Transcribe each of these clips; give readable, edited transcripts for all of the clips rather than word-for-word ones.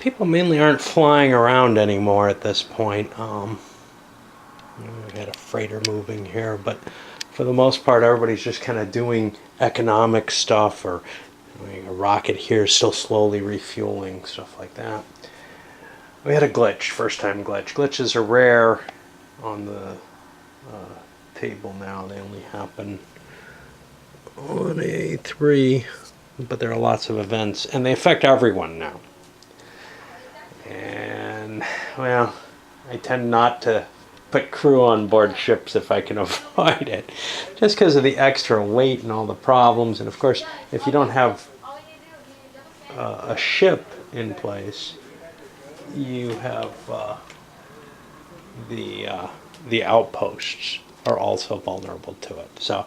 People mainly aren't flying around anymore at this point. We had a freighter moving here, but for the most part, everybody's just kind of doing economic stuff, or a rocket here still slowly refueling, stuff like that. We had a glitch, first time glitch. Glitches are rare on the table now. They only happen on A3, but there are lots of events, and they affect everyone now. And, well, I tend not to put crew on board ships if I can avoid it, just because of the extra weight and all the problems. And of course, if you don't have a ship in place, you have the outposts are also vulnerable to it. So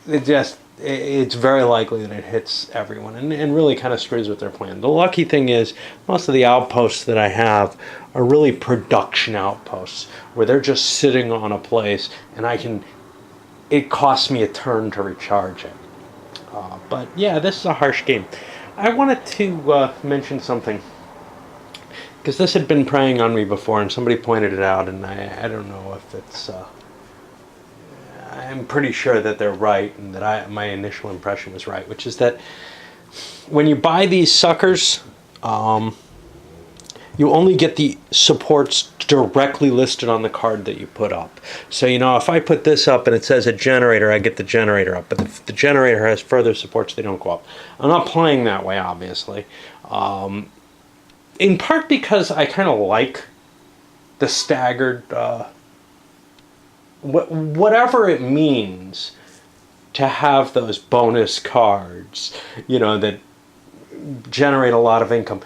it's very likely that it hits everyone, and really kind of screws with their plan. The lucky thing is most of the outposts that I have are really production outposts where they're just sitting on a place, and it costs me a turn to recharge it. But yeah, this is a harsh game. I wanted to mention something, because this had been preying on me before, and somebody pointed it out, and I don't know if it's... I'm pretty sure that they're right, and that my initial impression was right, which is that when you buy these suckers, you only get the supports directly listed on the card that you put up. So, if I put this up and it says a generator, I get the generator up. But if the generator has further supports, they don't go up. I'm not playing that way, obviously. In part because I kind of like the staggered... whatever it means to have those bonus cards, that generate a lot of income.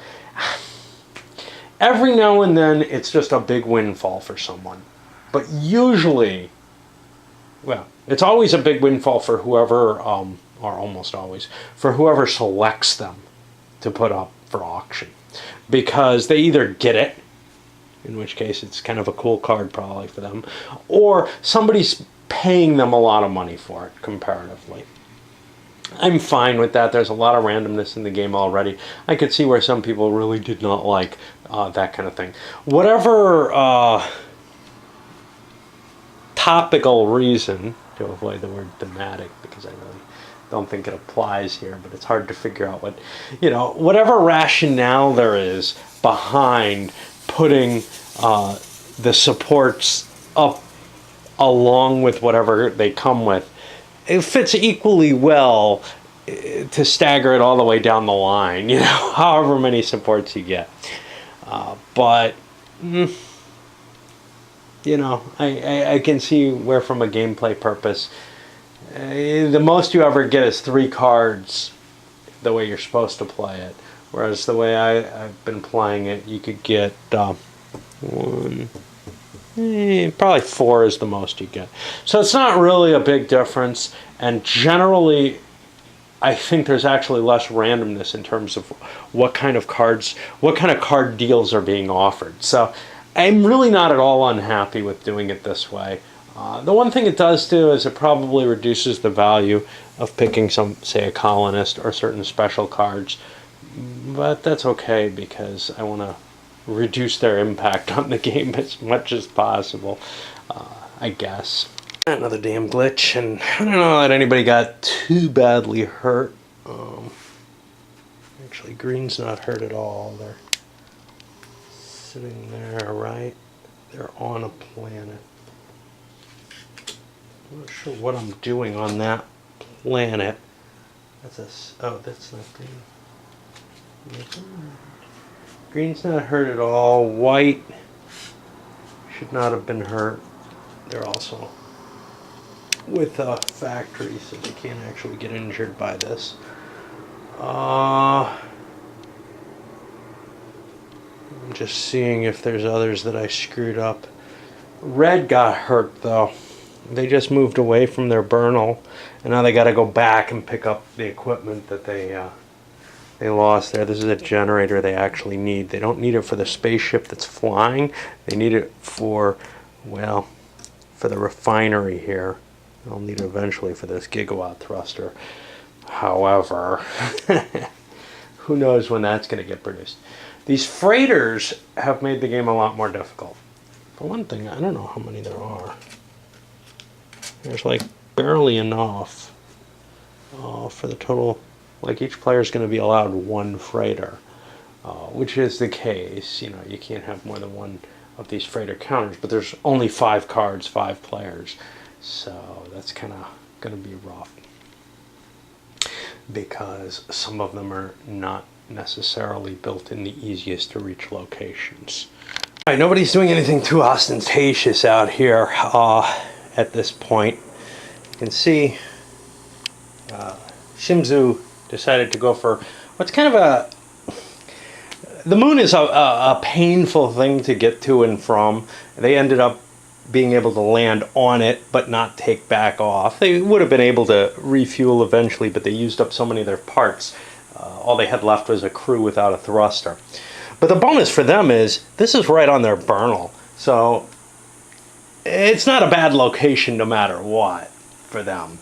Every now and then, it's just a big windfall for someone. But usually, it's always a big windfall for whoever, or almost always, for whoever selects them to put up for auction. Because they either get it, in which case it's kind of a cool card probably for them, or somebody's paying them a lot of money for it, comparatively. I'm fine with that. There's a lot of randomness in the game already. I could see where some people really did not like that kind of thing. Whatever topical reason, to avoid the word thematic, because I really don't think it applies here, but it's hard to figure out whatever rationale there is behind putting the supports up along with whatever they come with, it fits equally well to stagger it all the way down the line, however many supports you get. But I can see where, from a gameplay purpose, the most you ever get is 3 cards the way you're supposed to play it. Whereas the way I've been playing it, you could get probably 4 is the most you get. So it's not really a big difference, and generally I think there's actually less randomness in terms of what kind of card deals are being offered. So I'm really not at all unhappy with doing it this way. The one thing it does do is it probably reduces the value of picking say a colonist or certain special cards. But that's okay, because I want to reduce their impact on the game as much as possible, I guess. Another damn glitch, and I don't know that anybody got too badly hurt. Actually, green's not hurt at all. They're sitting there, right? They're on a planet. I'm not sure what I'm doing on that planet. That's not green. Green's not hurt at all. White should not have been hurt. They're also with a factory, so they can't actually get injured by this. I'm just seeing if there's others that I screwed up. Red got hurt though. They just moved away from their burnal, and now they got to go back and pick up the equipment that they lost there. This is a generator they actually need. They don't need it for the spaceship that's flying. They need it for the refinery here. They'll need it eventually for this gigawatt thruster. However, who knows when that's going to get produced. These freighters have made the game a lot more difficult. For one thing, I don't know how many there are. There's like barely enough for the total. Like each player is going to be allowed one freighter, which is the case. You know, you can't have more than one of these freighter counters, but there's only 5 cards, 5 players. So that's kind of going to be rough, because some of them are not necessarily built in the easiest to reach locations. All right, nobody's doing anything too ostentatious out here at this point. You can see Shimizu decided to go for what's kind of the moon is a painful thing to get to and from. They ended up being able to land on it but not take back off. They would have been able to refuel eventually, but they used up so many of their parts. All they had left was a crew without a thruster. But the bonus for them is this is right on their burnel, so it's not a bad location no matter what for them.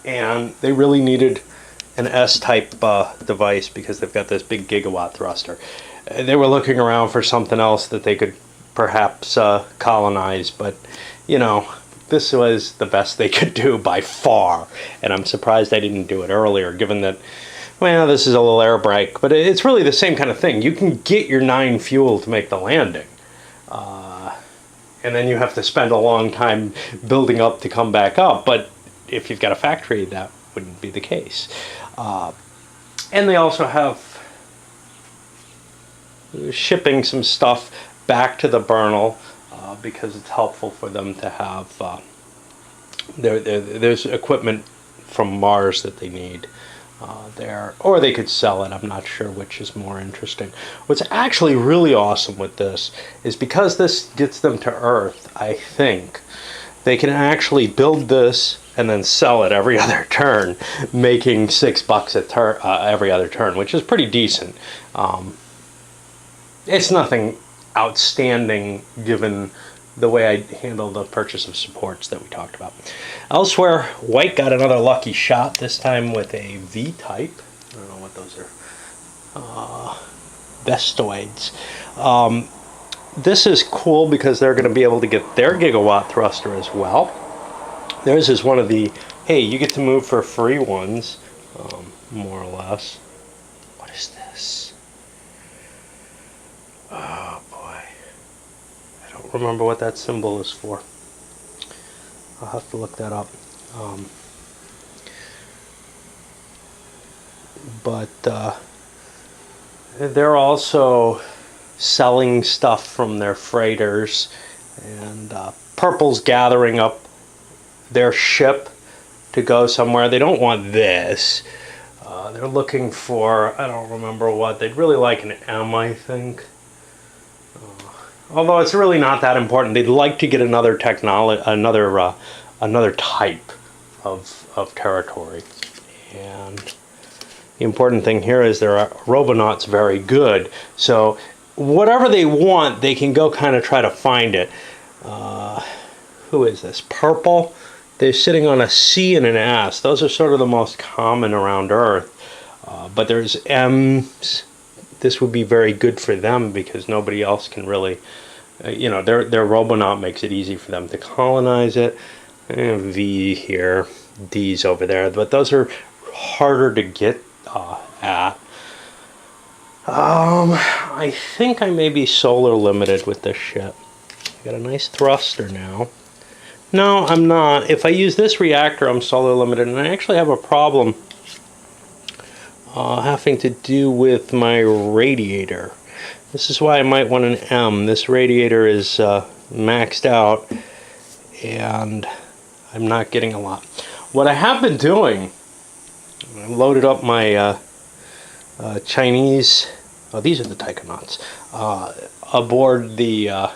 And they really needed an S-type device because they've got this big gigawatt thruster. They were looking around for something else that they could perhaps colonize, but you know, this was the best they could do by far, and I'm surprised I didn't do it earlier, given that, well, this is a little air brake, but it's really the same kind of thing. You can get your 9 fuel to make the landing, and then you have to spend a long time building up to come back up, but if you've got a factory, that wouldn't be the case. And they also have shipping some stuff back to the burnel because it's helpful for them to have there's equipment from Mars that they need there, or they could sell it. I'm not sure which is more interesting. What's actually really awesome with this is because this gets them to Earth, I think they can actually build this and then sell it every other turn, making $6 a turn every other turn, which is pretty decent. It's nothing outstanding given the way I handled the purchase of supports that we talked about. Elsewhere, White got another lucky shot, this time with a V-type. I don't know what those are. Vestoids. This is cool because they're going to be able to get their gigawatt thruster as well. Theirs is one of the, hey, you get to move for free ones, more or less. What is this? Oh boy. I don't remember what that symbol is for. I'll have to look that up. But they're also selling stuff from their freighters, and Purple's gathering up their ship to go somewhere. They don't want this. They're looking for, I don't remember what. They'd really like an M, I think. Although it's really not that important. They'd like to get another technology, another type of territory. And the important thing here is their robonaut's very good. So whatever they want, they can go kind of try to find it. Who is this? Purple. They're sitting on a C and an S. Those are sort of the most common around Earth. But there's M's. This would be very good for them because nobody else can really, you know, their robonaut makes it easy for them to colonize it. V here, D's over there, but those are harder to get at. I think I may be solar limited with this ship. I got a nice thruster now. No, I'm not. If I use this reactor, I'm solar limited, and I actually have a problem having to do with my radiator. This is why I might want an M. This radiator is maxed out, and I'm not getting a lot. What I have been doing, I loaded up my Chinese, oh, these are the Taikonauts, aboard the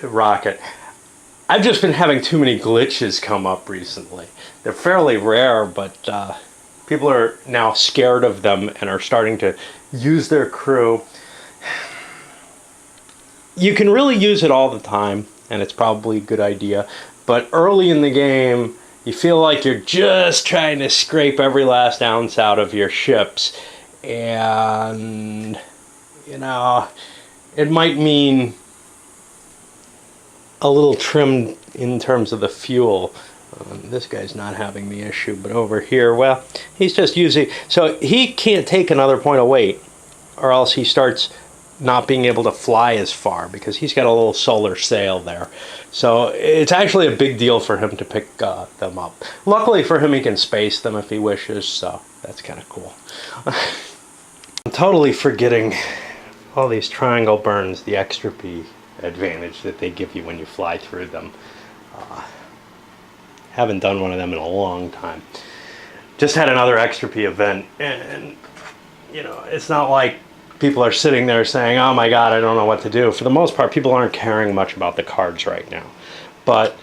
rocket. I've just been having too many glitches come up recently. They're fairly rare, but people are now scared of them and are starting to use their crew. You can really use it all the time, and it's probably a good idea, but early in the game, you feel like you're just trying to scrape every last ounce out of your ships, and you know, it might mean a little trim in terms of the fuel. This guy's not having the issue, but over here, well, he's just using, so he can't take another point of weight, or else he starts not being able to fly as far because he's got a little solar sail there. So it's actually a big deal for him to pick them up. Luckily for him, he can space them if he wishes, so that's kind of cool. I'm totally forgetting all these triangle burns, the extra P advantage that they give you when you fly through them. Haven't done one of them in a long time. Just had another extra P event, and you know, it's not like people are sitting there saying, oh my god, I don't know what to do. For the most part, people aren't caring much about the cards right now. But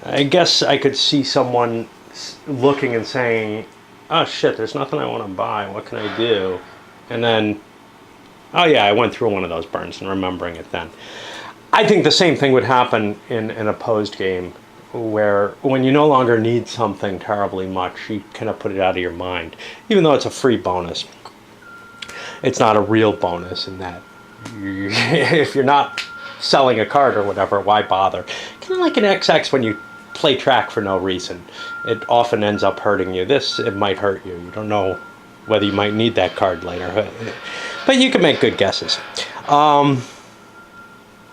I guess I could see someone looking and saying, oh shit, there's nothing I want to buy, what can I do? And then, oh yeah, I went through one of those burns and remembering it then. I think the same thing would happen in an opposed game, where when you no longer need something terribly much, you kind of put it out of your mind. Even though it's a free bonus, it's not a real bonus in that if you're not selling a card or whatever, why bother? Kind of like an XX when you play track for no reason. It often ends up hurting you. This, it might hurt you. You don't know whether you might need that card later. But you can make good guesses.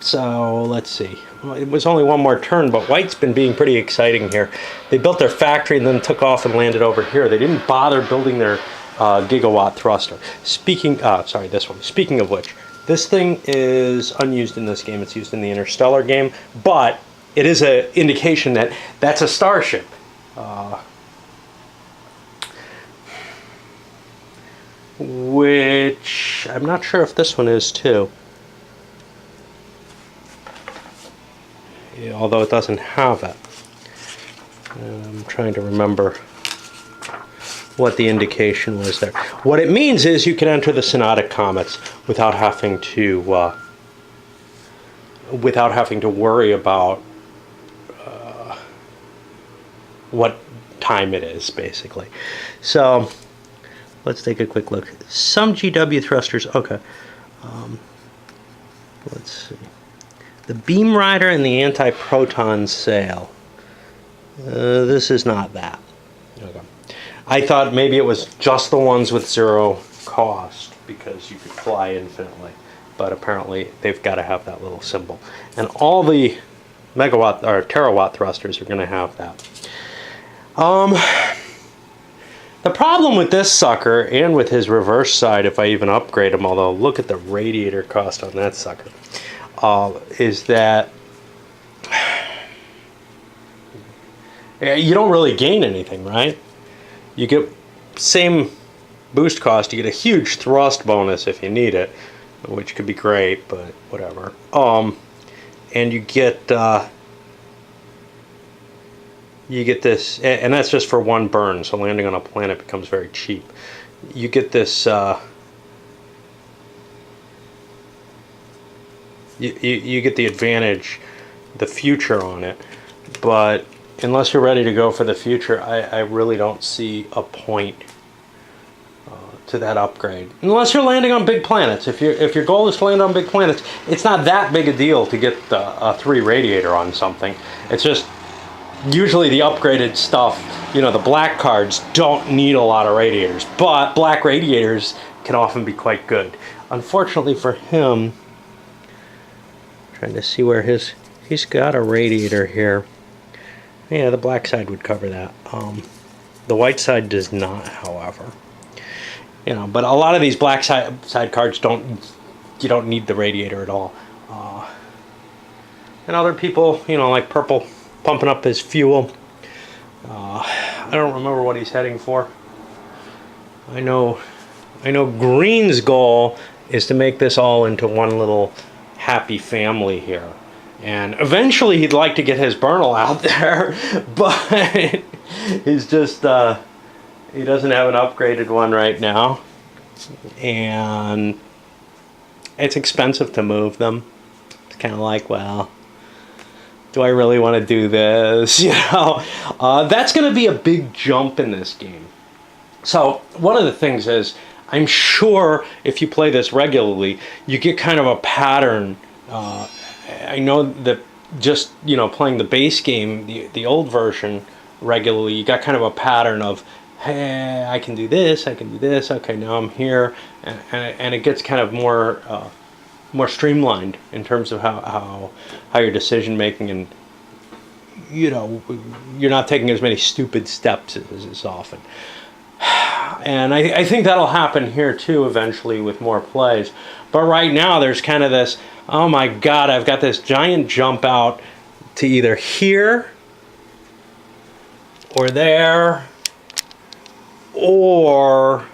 So let's see. Well, it was only one more turn, but White's been being pretty exciting here. They built their factory and then took off and landed over here. They didn't bother building their gigawatt thruster. Sorry, this one. Speaking of which, this thing is unused in this game. It's used in the Interstellar game, but it is an indication that that's a starship. Which I'm not sure if this one is too. Yeah, although it doesn't have it. I'm trying to remember what the indication was there. What it means is you can enter the Synodic Comets without having to worry about what time it is, basically. So let's take a quick look. Some GW thrusters. Okay. Let's see. The Beam Rider and the Anti-Proton Sail. This is not that. Okay. I thought maybe it was just the ones with zero cost because you could fly infinitely, but apparently they've got to have that little symbol. And all the megawatt or terawatt thrusters are going to have that. The problem with this sucker and with his reverse side, if I even upgrade him, although look at the radiator cost on that sucker, is that you don't really gain anything, right? You get same boost cost, you get a huge thrust bonus if you need it, which could be great, but whatever. And you get this, and that's just for one burn, so landing on a planet becomes very cheap. You get this you get the advantage, the future on it, but unless you're ready to go for the future, I really don't see a point to that upgrade. Unless you're landing on big planets. If your goal is to land on big planets, it's not that big a deal to get a 3 radiator on something. It's just usually the upgraded stuff, you know, the black cards don't need a lot of radiators, but black radiators can often be quite good. Unfortunately for him, trying to see where he's got a radiator here. Yeah, the black side would cover that. The white side does not, however. You know, but a lot of these black side cards you don't need the radiator at all. And other people, you know, like purple, pumping up his fuel. I don't remember what he's heading for. I know green's goal is to make this all into one little happy family here, and eventually he'd like to get his Bernal out there, but he's just he doesn't have an upgraded one right now, and it's expensive to move them. It's kind of like, well, Do I really want to do this? You know, that's going to be a big jump in this game. So one of the things is, I'm sure if you play this regularly, you get kind of a pattern. I know that just, you know, playing the base game, the old version regularly, you got kind of a pattern of, hey, I can do this, I can do this. Okay, now I'm here, and it gets kind of more streamlined in terms of how your decision making, and you know, you're not taking as many stupid steps as often. And I think that'll happen here too eventually with more plays. But right now there's kind of this, oh my God, I've got this giant jump out to either here or there, or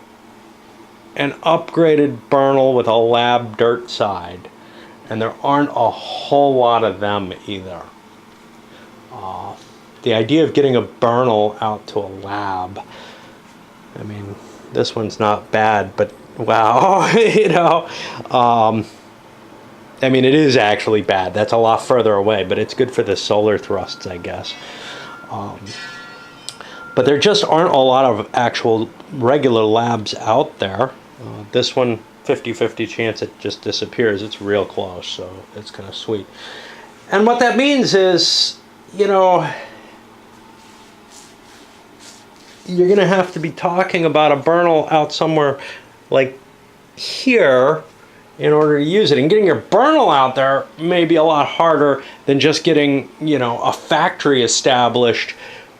an upgraded Bernal with a lab dirt side. And there aren't a whole lot of them either. The idea of getting a Bernal out to a lab, I mean, this one's not bad, but wow, you know. I mean, it is actually bad. That's a lot further away, but it's good for the solar thrusts, I guess. But there just aren't a lot of actual regular labs out there. This one, 50-50 chance it just disappears. It's real close, so it's kind of sweet. And what that means is, you know, you're going to have to be talking about a Bernal out somewhere like here in order to use it. And getting your Bernal out there may be a lot harder than just getting, you know, a factory established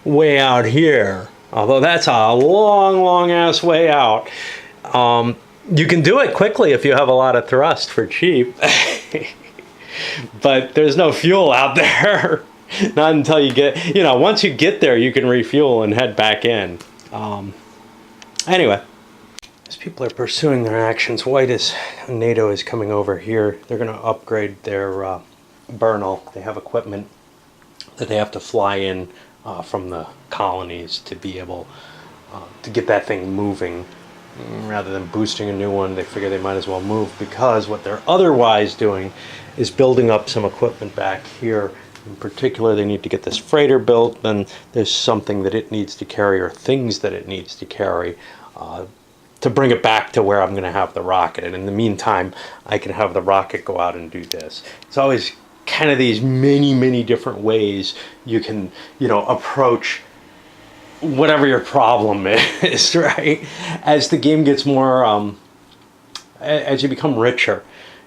way out here. Although that's a long, long ass way out. You can do it quickly if you have a lot of thrust for cheap. But there's no fuel out there. Not until you get, you know, once you get there, you can refuel and head back in. Anyway, as people are pursuing their actions, NATO is coming over here. They're going to upgrade their Bernal. They have equipment that they have to fly in from the colonies to be able to get that thing moving. Rather than boosting a new one, they figure they might as well move, because what they're otherwise doing is building up some equipment back here. In particular, they need to get this freighter built, then there's something that it needs to carry, or things that it needs to carry, to bring it back to where I'm going to have the rocket. And in the meantime, I can have the rocket go out and do this. It's always kind of these many, many different ways you can, you know, approach whatever your problem is, right? As the game gets more, as you become richer,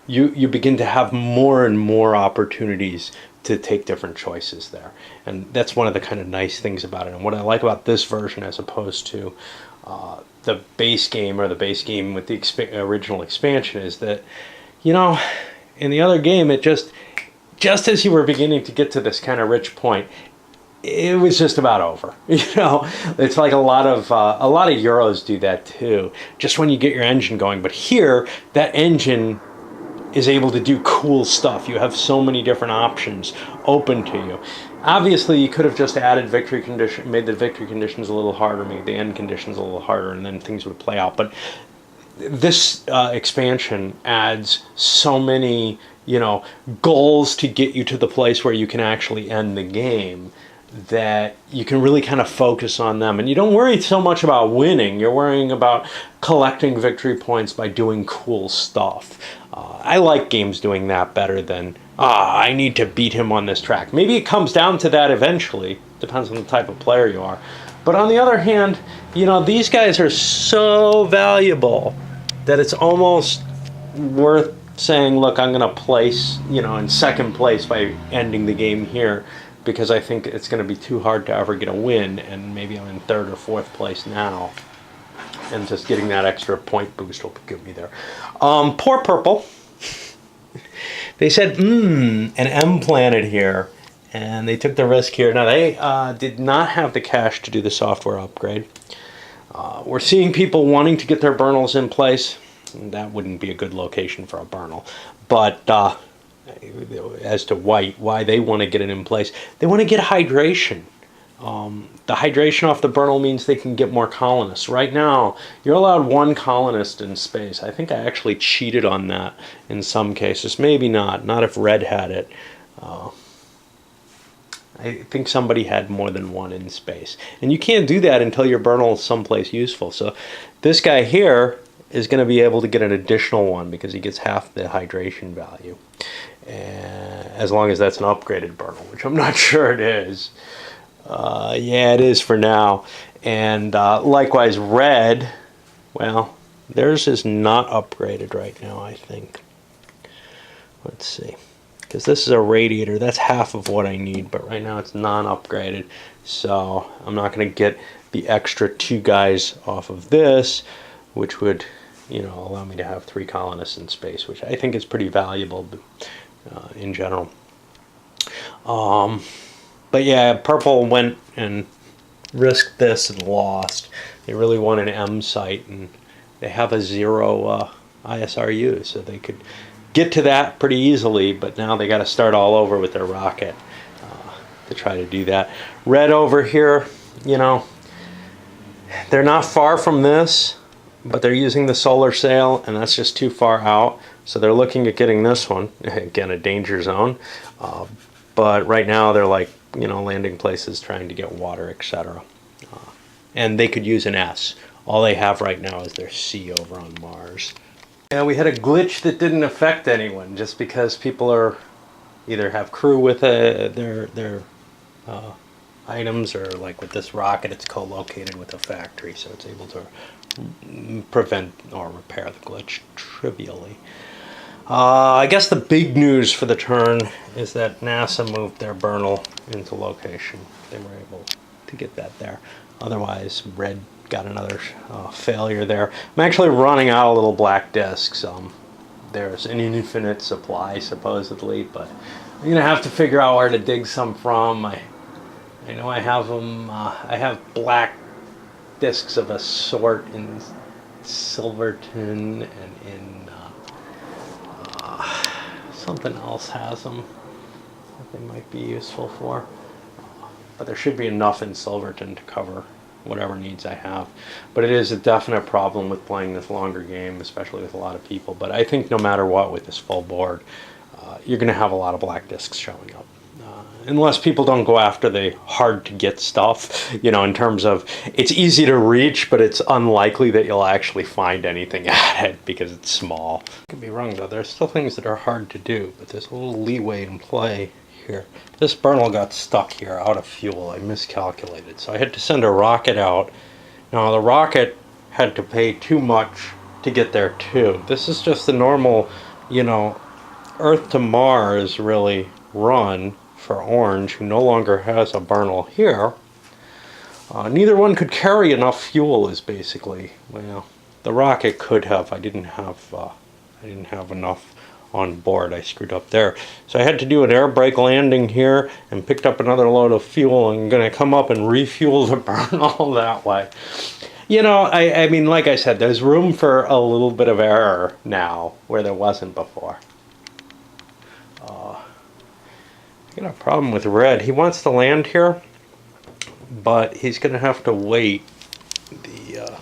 you begin to have more and more opportunities to take different choices there. And that's one of the kind of nice things about it. And what I like about this version as opposed to the base game, or the base game with the original expansion, is that, you know, in the other game, it just as you were beginning to get to this kind of rich point, it was just about over. You know, it's like a lot of Euros do that too, just when you get your engine going. But here, that engine is able to do cool stuff. You have so many different options open to you. Obviously, you could have just added victory condition, made the victory conditions a little harder, made the end conditions a little harder, and then things would play out. But this expansion adds so many, you know, goals to get you to the place where you can actually end the game, that you can really kind of focus on them. And you don't worry so much about winning. You're worrying about collecting victory points by doing cool stuff. I like games doing that better than, I need to beat him on this track. Maybe it comes down to that eventually. Depends on the type of player you are. But on the other hand, you know, these guys are so valuable that it's almost worth saying, look, I'm going to place, you know, in second place by ending the game here, because I think it's going to be too hard to ever get a win, and maybe I'm in third or fourth place now, and just getting that extra point boost will get me there. Poor Purple. They said, an M planet here, and they took the risk here. Now, they did not have the cash to do the software upgrade. We're seeing people wanting to get their Bernals in place. That wouldn't be a good location for a Bernal. But as to why they want to get it in place, they want to get hydration. The hydration off the Bernal means they can get more colonists. Right now, you're allowed one colonist in space. I think I actually cheated on that in some cases. Maybe not if Red had it. I think somebody had more than one in space. And you can't do that until your burnel is someplace useful. So this guy here is going to be able to get an additional one because he gets half the hydration value. As long as that's an upgraded burnel, which I'm not sure it is. Yeah, it is for now. And likewise, red, well, theirs is not upgraded right now, I think. Let's see. Because this is a radiator, that's half of what I need, but right now it's non-upgraded. So I'm not going to get the extra 2 guys off of this, which would, you know, allow me to have 3 colonists in space, which I think is pretty valuable in general. But yeah, purple went and risked this and lost. They really want an M site, and they have a 0 ISRU, so they could get to that pretty easily, but now they got to start all over with their rocket to try to do that. Red over here, you know, they're not far from this, but they're using the solar sail, and that's just too far out. So they're looking at getting this one, again, a danger zone. But right now they're like, you know, landing places, trying to get water, etc. And they could use an S. All they have right now is their C over on Mars. Yeah, we had a glitch that didn't affect anyone, just because people are either have crew with their items, or like with this rocket, it's co-located with a factory, so it's able to prevent or repair the glitch trivially. I guess the big news for the turn is that NASA moved their burnel into location. They were able to get that there. Otherwise, red got another failure there. I'm actually running out of little black discs. There's an infinite supply supposedly, but I'm gonna have to figure out where to dig some from. I know I have them. I have black discs of a sort in Silverton, and in something else has them that they might be useful for. But there should be enough in Silverton to cover whatever needs I have. But it is a definite problem with playing this longer game, especially with a lot of people. But I think no matter what, with this full board, you're going to have a lot of black discs showing up. Unless people don't go after the hard to get stuff, you know, in terms of it's easy to reach, but it's unlikely that you'll actually find anything at it because it's small. I could be wrong though, there's still things that are hard to do, but there's a little leeway in play here. This burnel got stuck here out of fuel. I miscalculated, so I had to send a rocket out. Now the rocket had to pay too much to get there too. This is just the normal, you know, Earth to Mars really run for Orange, who no longer has a burnel here. Neither one could carry enough fuel, is basically, well, the rocket could have. I didn't have enough on board. I screwed up there. So I had to do an air brake landing here and picked up another load of fuel, and I'm going to come up and refuel the burnel that way. You know, I mean, like I said, there's room for a little bit of error now where there wasn't before. I got a problem with red. He wants to land here, but he's going to have to wait. The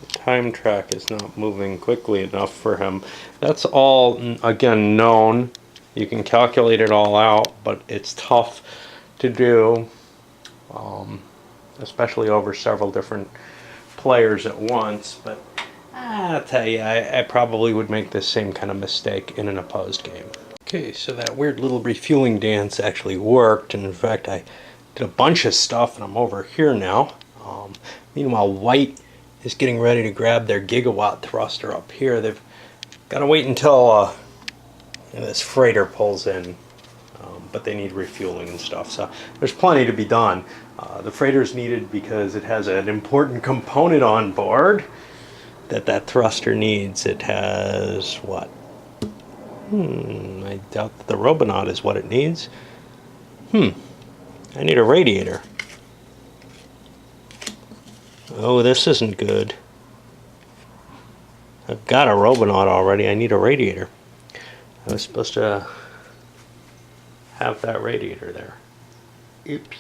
time track is not moving quickly enough for him. That's all, again, known. You can calculate it all out, but it's tough to do, especially over several different players at once. But I'll tell you, I probably would make the same kind of mistake in an opposed game. Okay, so that weird little refueling dance actually worked, and in fact I did a bunch of stuff, and I'm over here now. Meanwhile, white is getting ready to grab their gigawatt thruster up here. They've got to wait until this freighter pulls in, but they need refueling and stuff, so there's plenty to be done. The freighter's needed because it has an important component on board that thruster needs. It has, what? I doubt that the Robonaut is what it needs. I need a radiator. Oh, this isn't good. I've got a Robonaut already. I need a radiator. I was supposed to have that radiator there. Oops.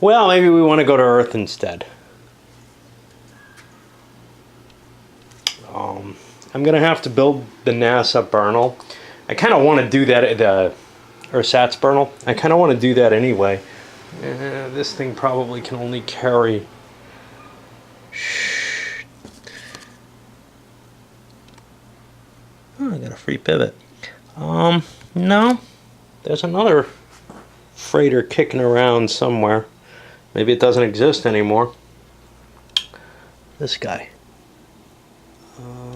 Well, maybe we want to go to Earth instead. I'm going to have to build the NASA burnel. I kind of want to do that or Sats Burnal. I kind of want to do that anyway. This thing probably can only carry... Oh, I got a free pivot. No. There's another freighter kicking around somewhere. Maybe it doesn't exist anymore. This guy.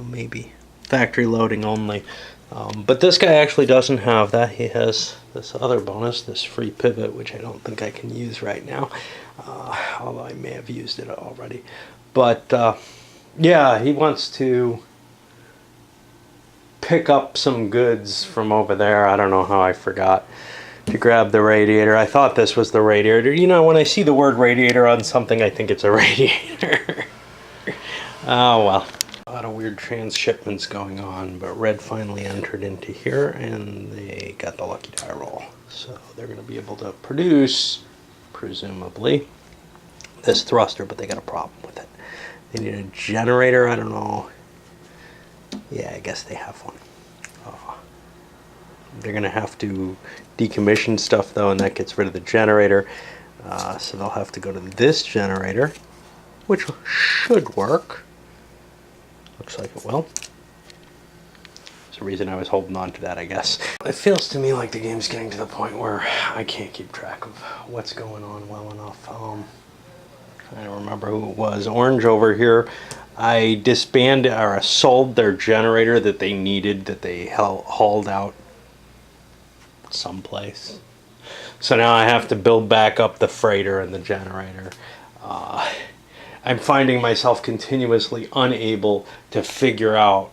Maybe. Factory loading only. But this guy actually doesn't have that. He has this other bonus, this free pivot, which I don't think I can use right now. Although I may have used it already. But, yeah, he wants to pick up some goods from over there. I don't know how I forgot to grab the radiator. I thought this was the radiator. You know, when I see the word radiator on something, I think it's a radiator. Oh, well. A lot of weird transshipments going on, but Red finally entered into here, and they got the lucky die roll. So they're going to be able to produce, presumably, this thruster, but they got a problem with it. They need a generator. I don't know. Yeah, I guess they have one. They're going to have to decommission stuff, though, and that gets rid of the generator. So they'll have to go to this generator, which should work. Looks like it will. There's a reason I was holding on to that, I guess. It feels to me like the game's getting to the point where I can't keep track of what's going on well enough. I don't remember who it was. Orange over here. I disbanded or sold their generator that they needed, that they hauled out someplace. So now I have to build back up the freighter and the generator. I'm finding myself continuously unable to figure out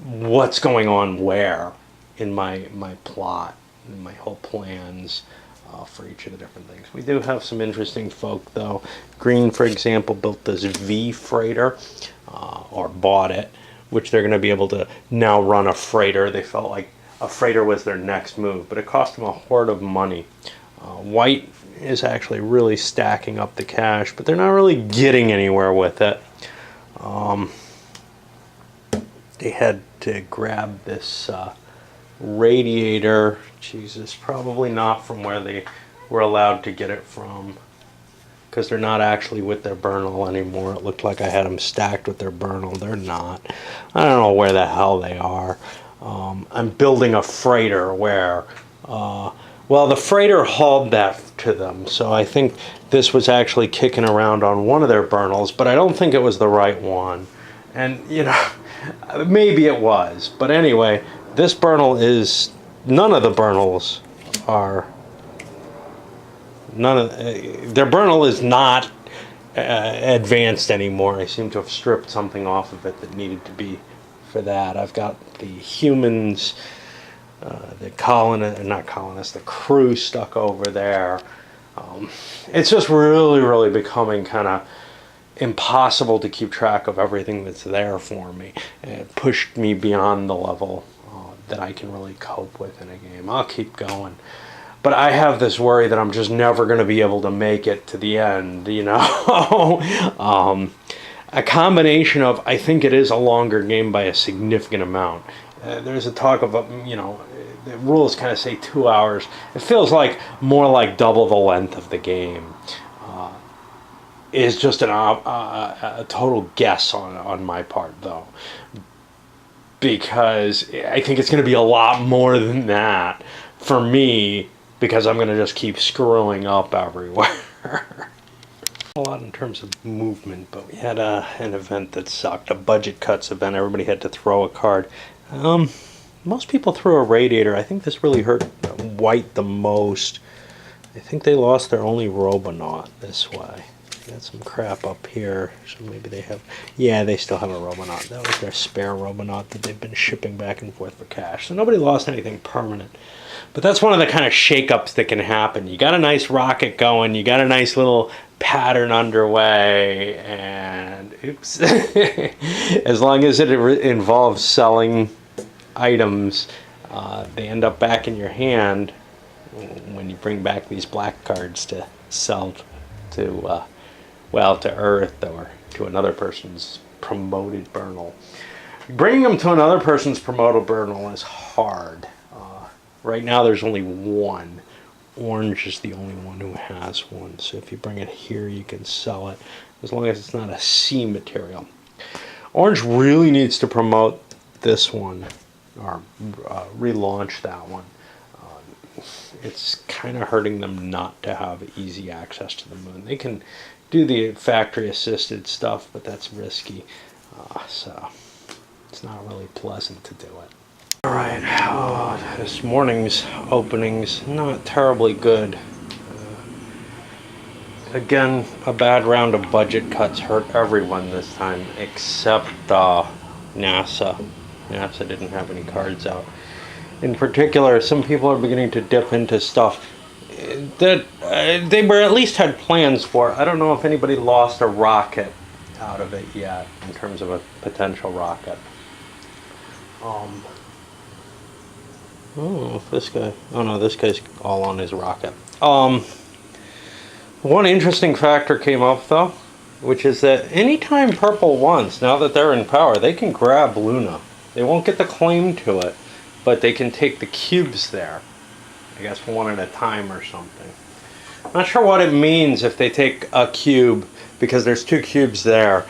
what's going on where in my plot, in my whole plans for each of the different things. We do have some interesting folk, though. Green, for example, built this V freighter, or bought it, which they're going to be able to now run a freighter. They felt like a freighter was their next move, but it cost them a hoard of money. White is actually really stacking up the cash, but they're not really getting anywhere with it. They had to grab this radiator. Jesus, probably not from where they were allowed to get it from, because they're not actually with their Burnal anymore. It looked like I had them stacked with their Burnal. They're not. I don't know where the hell they are. I'm building a freighter where... well, the freighter hauled that to them, so I think this was actually kicking around on one of their Burnals, but I don't think it was the right one. And, you know, maybe it was. But anyway, this Burnal is... None of the Burnals are... their Burnal is not advanced anymore. I seem to have stripped something off of it that needed to be for that. I've got the humans... the the crew stuck over there. It's just really becoming kind of impossible to keep track of everything that's there for me. It pushed me beyond the level that I can really cope with in a game. I'll keep going. But I have this worry that I'm just never going to be able to make it to the end, you know? A combination of, I think it is a longer game by a significant amount. There's a talk of, you know, the rules kind of say 2 hours. It feels like more like double the length of the game. Is just a total guess on my part, though. Because I think it's going to be a lot more than that for me, because I'm going to just keep screwing up everywhere. A lot in terms of movement, but we had an event that sucked, a budget cuts event. Everybody had to throw a card. Most people threw a radiator. I think this really hurt White the most. I think they lost their only Robonaut this way. They got some crap up here, so maybe they have... Yeah, they still have a Robonaut. That was their spare Robonaut that they've been shipping back and forth for cash. So nobody lost anything permanent. But that's one of the kind of shakeups that can happen. You got a nice rocket going, you got a nice little pattern underway, and oops. As long as it involves selling items, they end up back in your hand when you bring back these black cards to sell to, well, to Earth or to another person's promoted Burnal. Bringing them to another person's promoted Burnal is hard. Right now there's only one. Orange is the only one who has one. So if you bring it here, you can sell it as long as it's not a C material. Orange really needs to promote this one or relaunch that one. It's kind of hurting them not to have easy access to the moon. They can do the factory assisted stuff, but that's risky. So it's not really pleasant to do it. All right, this morning's opening's not terribly good. Again, a bad round of budget cuts hurt everyone this time, except NASA. NASA didn't have any cards out. In particular, some people are beginning to dip into stuff that they were at least had plans for. I don't know if anybody lost a rocket out of it yet, in terms of a potential rocket. Oh, this guy. Oh no, this guy's all on his rocket. One interesting factor came up though, which is that anytime Purple wants, now that they're in power, they can grab Luna. They won't get the claim to it, but they can take the cubes there. I guess one at a time or something. I'm not sure what it means if they take a cube, because there's two cubes there.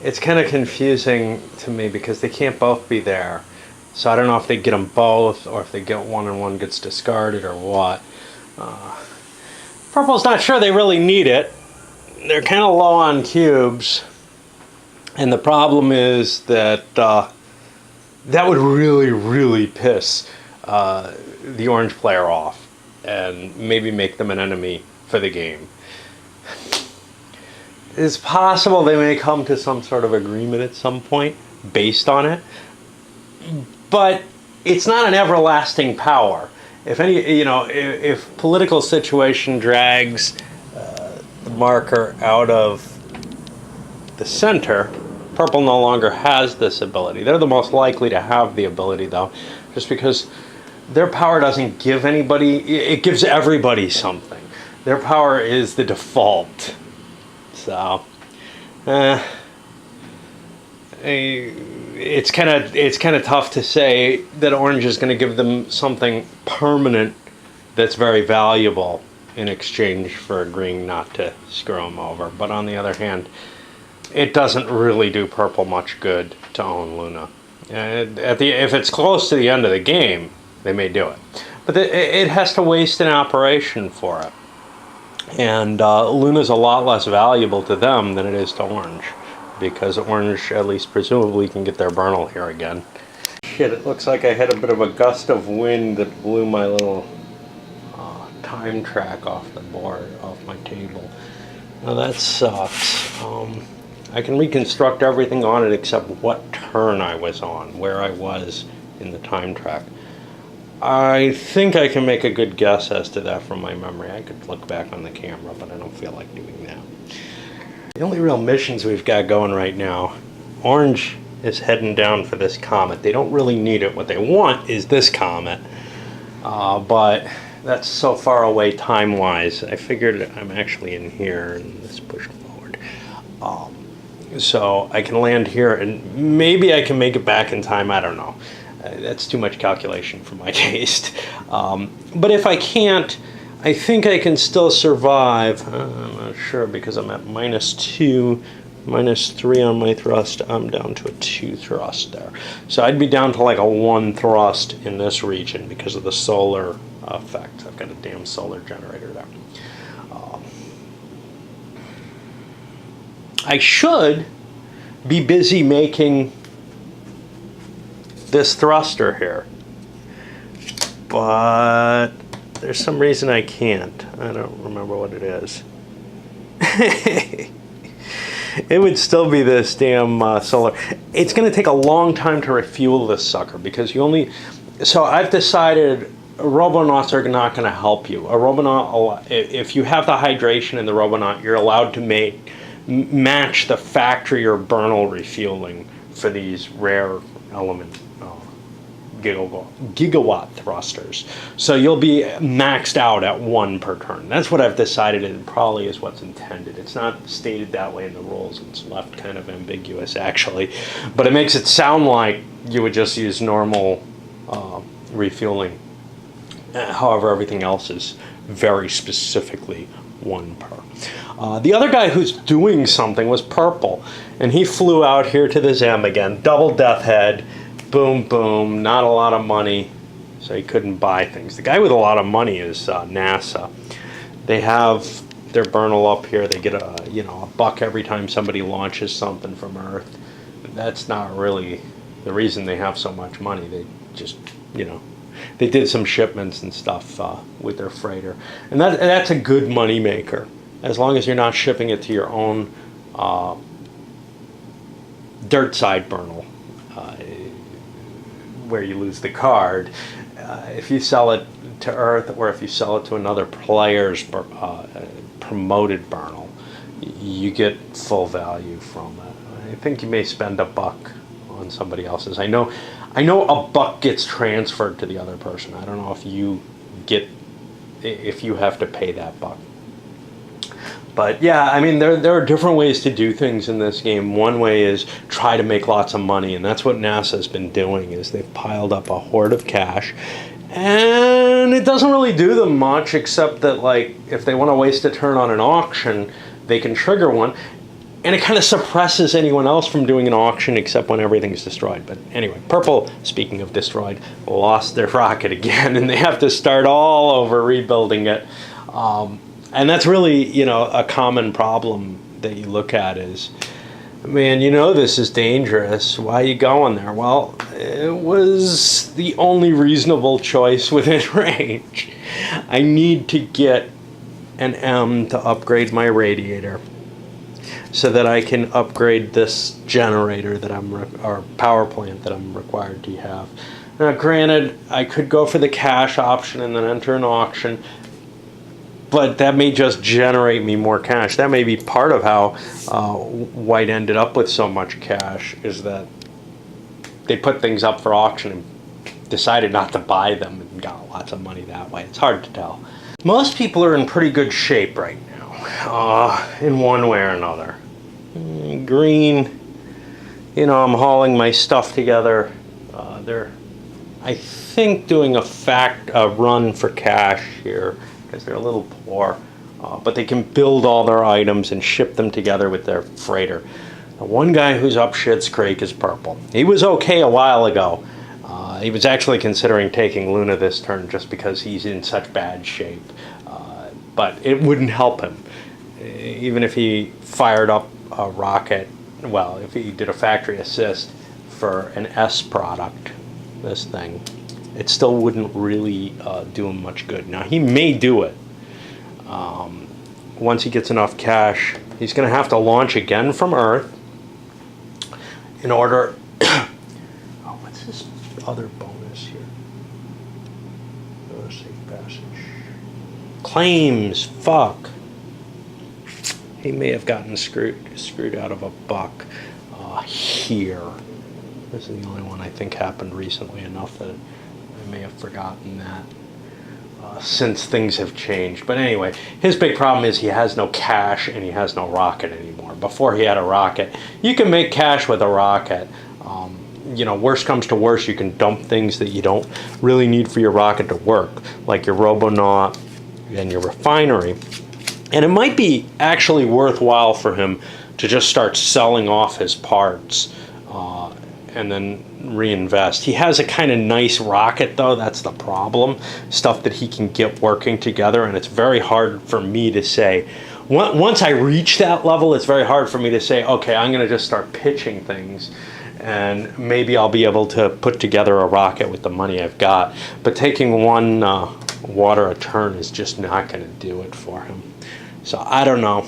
It's kind of confusing to me because they can't both be there. So I don't know if they get them both, or if they get one and one gets discarded, or what. Purple's not sure they really need it. They're kind of low on cubes. And the problem is that that would really, really piss the orange player off and maybe make them an enemy for the game. It's possible they may come to some sort of agreement at some point based on it, but it's not an everlasting power. If any, if political situation drags the marker out of the center, Purple no longer has this ability. They're the most likely to have the ability, though, just because their power doesn't give anybody, it gives everybody something. Their power is the default. So, it's kind of tough to say that orange is going to give them something permanent that's very valuable in exchange for agreeing not to screw them over. But on the other hand, it doesn't really do Purple much good to own Luna. If it's close to the end of the game, they may do it. But it has to waste an operation for it. And Luna's a lot less valuable to them than it is to orange, because orange, at least presumably, can get their Bernal here again. Shit, it looks like I had a bit of a gust of wind that blew my little time track off the board, off my table. Now that sucks. I can reconstruct everything on it except what turn I was on, where I was in the time track. I think I can make a good guess as to that from my memory. I could look back on the camera, but I don't feel like doing that. The only real missions we've got going right now, orange is heading down for this comet. They don't really need it. What they want is this comet, but that's so far away time-wise. I figured I'm actually in here, and this pushed forward. So I can land here, and maybe I can make it back in time. I don't know. That's too much calculation for my taste. But if I can't, I think I can still survive. I'm not sure, because I'm at -2, -3 on my thrust. I'm down to a 2 thrust there. So I'd be down to like a 1 thrust in this region because of the solar effect. I've got a damn solar generator there. I should be busy making this thruster here, but there's some reason I can't. I don't remember what it is. It would still be this damn solar. It's going to take a long time to refuel this sucker, because you only... So I've decided Robonauts are not going to help you. A Robonaut, if you have the hydration in the Robonaut, you're allowed to match the factory or Bernal refueling for these rare element gigawatt thrusters. So you'll be maxed out at 1 per turn. That's what I've decided, and probably is what's intended. It's not stated that way in the rules. It's left kind of ambiguous, actually. But it makes it sound like you would just use normal refueling. However, everything else is very specifically 1 per. The other guy who's doing something was Purple, and he flew out here to the Zem again, double death head, boom, boom, not a lot of money, so he couldn't buy things. The guy with a lot of money is NASA. They have their Bernal up here. They get a buck every time somebody launches something from Earth. That's not really the reason they have so much money. They just, they did some shipments and stuff with their freighter, and that's a good money maker, as long as you're not shipping it to your own dirt side Bernal, where you lose the card. If you sell it to Earth, or if you sell it to another player's promoted Bernal, you get full value from it. I think you may spend a buck on somebody else's. I know a buck gets transferred to the other person. I don't know if you have to pay that buck. But yeah, I mean, there are different ways to do things in this game. One way is try to make lots of money, and that's what NASA's been doing, is they've piled up a hoard of cash. And it doesn't really do them much, except that, like, if they want to waste a turn on an auction, they can trigger one. And it kind of suppresses anyone else from doing an auction, except when everything's destroyed. But anyway, Purple, speaking of destroyed, lost their rocket again, and they have to start all over rebuilding it. And that's really, a common problem that you look at is, man, this is dangerous. Why are you going there? Well, it was the only reasonable choice within range. I need to get an M to upgrade my radiator, so that I can upgrade this generator that or power plant that I'm required to have. Now, granted, I could go for the cash option and then enter an auction, but that may just generate me more cash. That may be part of how White ended up with so much cash, is that they put things up for auction and decided not to buy them and got lots of money that way. It's hard to tell. Most people are in pretty good shape right now, in one way or another. Green, I'm hauling my stuff together. They're, I think, doing a run for cash here, because they're a little poor, but they can build all their items and ship them together with their freighter. The one guy who's up shit's creek is Purple. He was okay a while ago. He was actually considering taking Luna this turn just because he's in such bad shape, but it wouldn't help him. Even if he fired up a rocket, well, if he did a factory assist for an S product, this thing, it still wouldn't really do him much good. Now, he may do it. Once he gets enough cash, he's going to have to launch again from Earth in order... Oh, what's this other bonus here? Safe passage. Claims, fuck. He may have gotten screwed out of a buck here. This is the only one I think happened recently enough that I may have forgotten that since things have changed. But anyway, his big problem is he has no cash and he has no rocket anymore. Before he had a rocket, you can make cash with a rocket. Worst comes to worst, you can dump things that you don't really need for your rocket to work, like your Robonaut and your refinery. And it might be actually worthwhile for him to just start selling off his parts and then reinvest. He has a kind of nice rocket, though. That's the problem. Stuff that he can get working together, and it's very hard for me to say. Once I reach that level, it's very hard for me to say, okay, I'm going to just start pitching things, and maybe I'll be able to put together a rocket with the money I've got. But taking one water a turn is just not going to do it for him. So I don't know.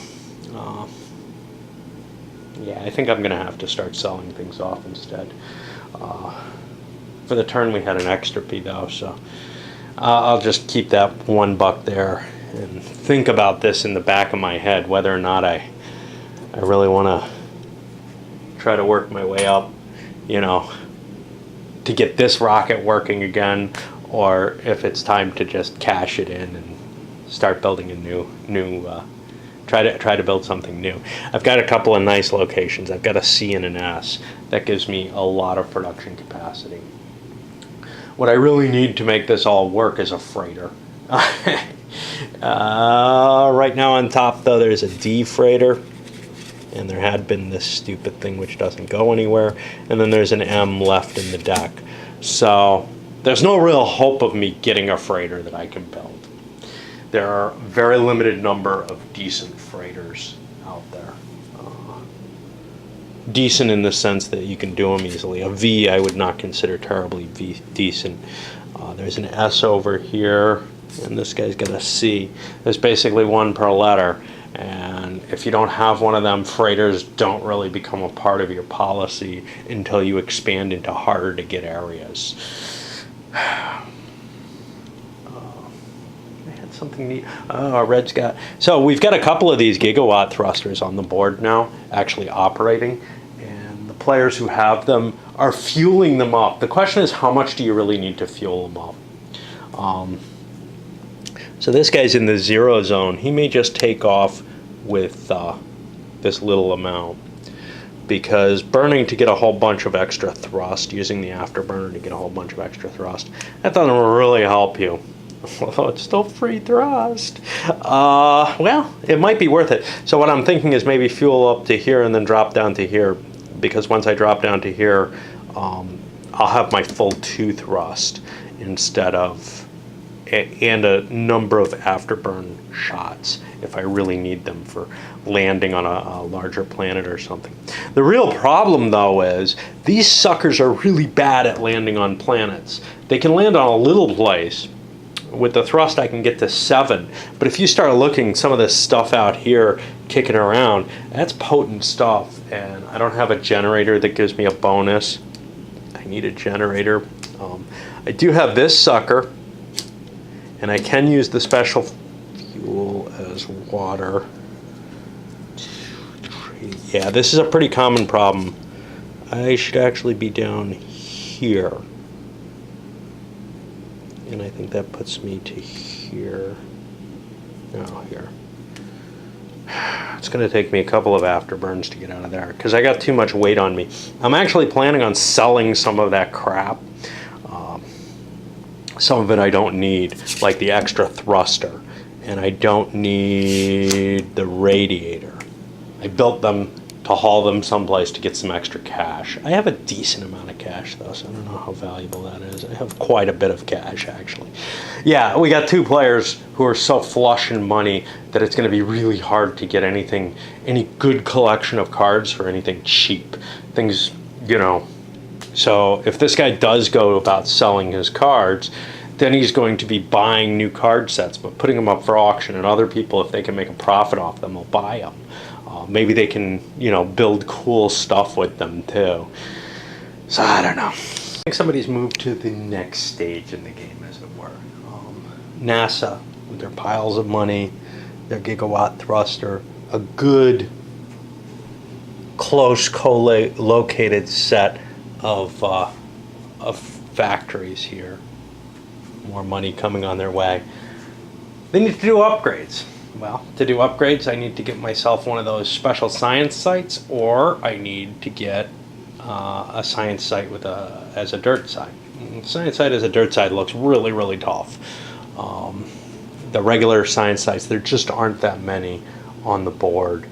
Yeah, I think I'm going to have to start selling things off instead. For the turn, we had an extra P, though, so I'll just keep that $1 there and think about this in the back of my head, whether or not I really want to try to work my way up, to get this rocket working again, or if it's time to just cash it in and start building a new try to build something new. I've got a couple of nice locations. I've got a C and an S. That gives me a lot of production capacity. What I really need to make this all work is a freighter. Right now on top, though, there's a D freighter. And there had been this stupid thing which doesn't go anywhere. And then there's an M left in the deck. So there's no real hope of me getting a freighter that I can build. There are a very limited number of decent freighters out there. Decent in the sense that you can do them easily. A V I would not consider terribly decent. There's an S over here, and this guy's got a C. There's basically one per letter, and if you don't have one of them, freighters don't really become a part of your policy until you expand into harder to get areas. I had something neat. Oh, Red's got... So we've got a couple of these gigawatt thrusters on the board now, actually operating, and the players who have them are fueling them up. The question is, how much do you really need to fuel them up? So this guy's in the 0 zone. He may just take off with this little amount, because burning to get a whole bunch of extra thrust, using the afterburner to get a whole bunch of extra thrust, that doesn't really help you. Although it's still free thrust. Well, it might be worth it. So what I'm thinking is maybe fuel up to here and then drop down to here, because once I drop down to here, I'll have my full 2 thrust instead of, and a number of afterburn shots if I really need them for landing on a larger planet or something. The real problem, though, is these suckers are really bad at landing on planets. They can land on a little place. With the thrust, I can get to 7. But if you start looking, some of this stuff out here kicking around, that's potent stuff. And I don't have a generator that gives me a bonus. I need a generator. I do have this sucker, and I can use the special fuel as water. Yeah, this is a pretty common problem. I should actually be down here. And I think that puts me to here. No, here. It's going to take me a couple of afterburns to get out of there, because I got too much weight on me. I'm actually planning on selling some of that crap. Some of it I don't need, like the extra thruster. And I don't need the radiator. I built them to haul them someplace to get some extra cash. I have a decent amount of cash, though, so I don't know how valuable that is. I have quite a bit of cash, actually. Yeah, we got 2 players who are so flush in money that it's going to be really hard to get anything, any good collection of cards for anything cheap. Things, you know. So if this guy does go about selling his cards, then he's going to be buying new card sets, but putting them up for auction, and other people, if they can make a profit off them, will buy them. Maybe they can, you know, build cool stuff with them too. So I don't know. I think somebody's moved to the next stage in the game, as it were. NASA, with their piles of money, their gigawatt thruster, a good, close, co-located set of factories here. More money coming on their way. They need to do upgrades. Well, to do upgrades, I need to get myself one of those special science sites, or I need to get a science site with as a dirt site. Science site as a dirt site looks really, really tough. The regular science sites, there just aren't that many on the board.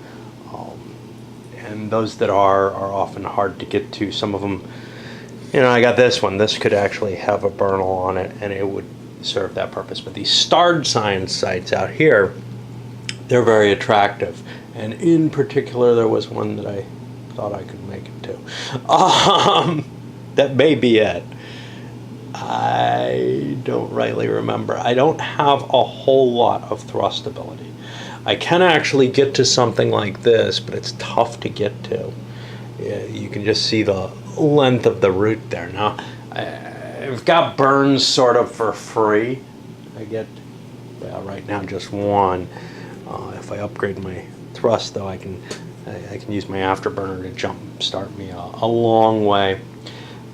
And those that are often hard to get to. Some of them, you know, I got this one. This could actually have a burnal on it, and it would serve that purpose. But these starred science sites out here, they're very attractive. And in particular, there was one that I thought I could make it to. That may be it. I don't rightly remember. I don't have a whole lot of thrust ability. I can actually get to something like this, but it's tough to get to. Yeah, you can just see the length of the route there. Now, I've got burns sort of for free. I get, well, right now just 1. If I upgrade my thrust, though, I can use my afterburner to jump start me a long way.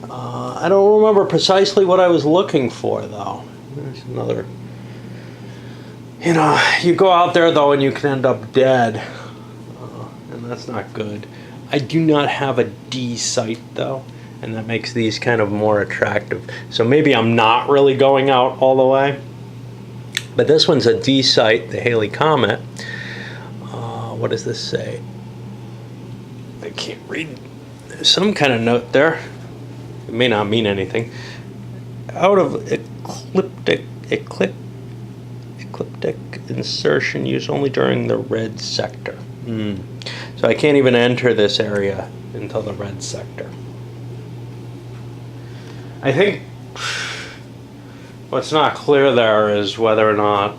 I don't remember precisely what I was looking for, though. There's another. You know, you go out there, though, and you can end up dead, and that's not good. I do not have a D site, though, and that makes these kind of more attractive. So maybe I'm not really going out all the way. But this one's a D site, the Halley Comet. What does this say? I can't read. There's some kind of note there. It may not mean anything. Out of ecliptic insertion used only during the red sector. So I can't even enter this area until the red sector. I think what's not clear there is whether or not,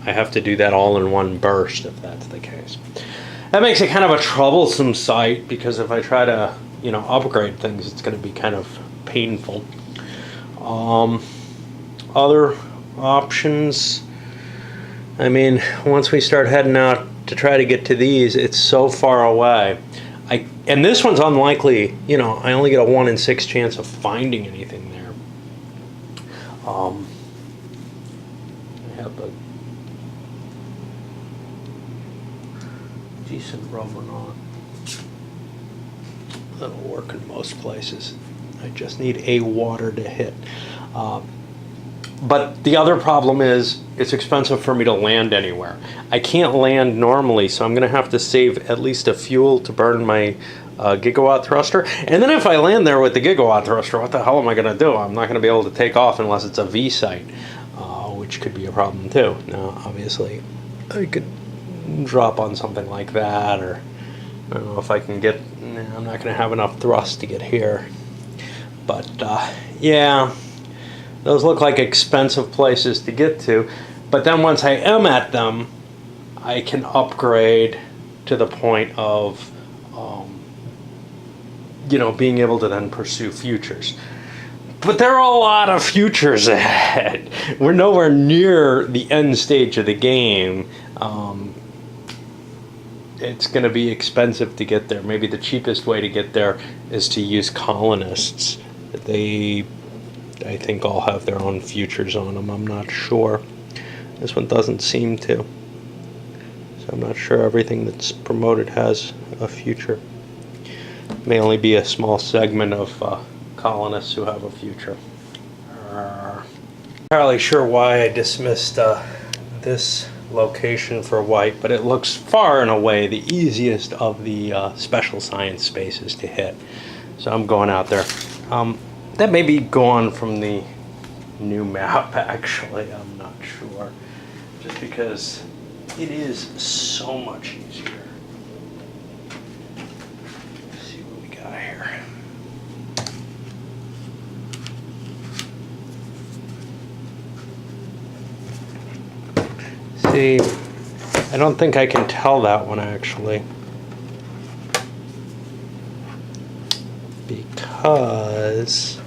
I have to do that all in one burst, if that's the case. That makes it kind of a troublesome site, because if I try to, upgrade things, it's going to be kind of painful. Other options, I mean, once we start heading out to try to get to these, it's so far away. And this one's unlikely, I only get a 1 in 6 chance of finding anything there. I have a decent rubber knot. That'll work in most places. I just need a water to hit. But the other problem is it's expensive for me to land anywhere. I can't land normally, so I'm going to have to save at least a fuel to burn my gigawatt thruster. And then if I land there with the gigawatt thruster, what the hell am I going to do? I'm not going to be able to take off unless it's a V site, which could be a problem too. Now, obviously, I could drop on something like that, or I don't know if I can get, I'm not going to have enough thrust to get here. But yeah, those look like expensive places to get to. But then once I am at them, I can upgrade to the point of being able to then pursue futures. But there are a lot of futures ahead. We're nowhere near the end stage of the game. It's going to be expensive to get there. Maybe the cheapest way to get there is to use colonists. They, I think, all have their own futures on them. I'm not sure. This one doesn't seem to. So I'm not sure everything that's promoted has a future. May only be a small segment of colonists who have a future. Not entirely sure why I dismissed this location for white, but it looks far and away the easiest of the special science spaces to hit. So I'm going out there. That may be gone from the new map, actually. I'm not sure. Just because it is so much easier. Let's see what we got here. See, I don't think I can tell that one actually, because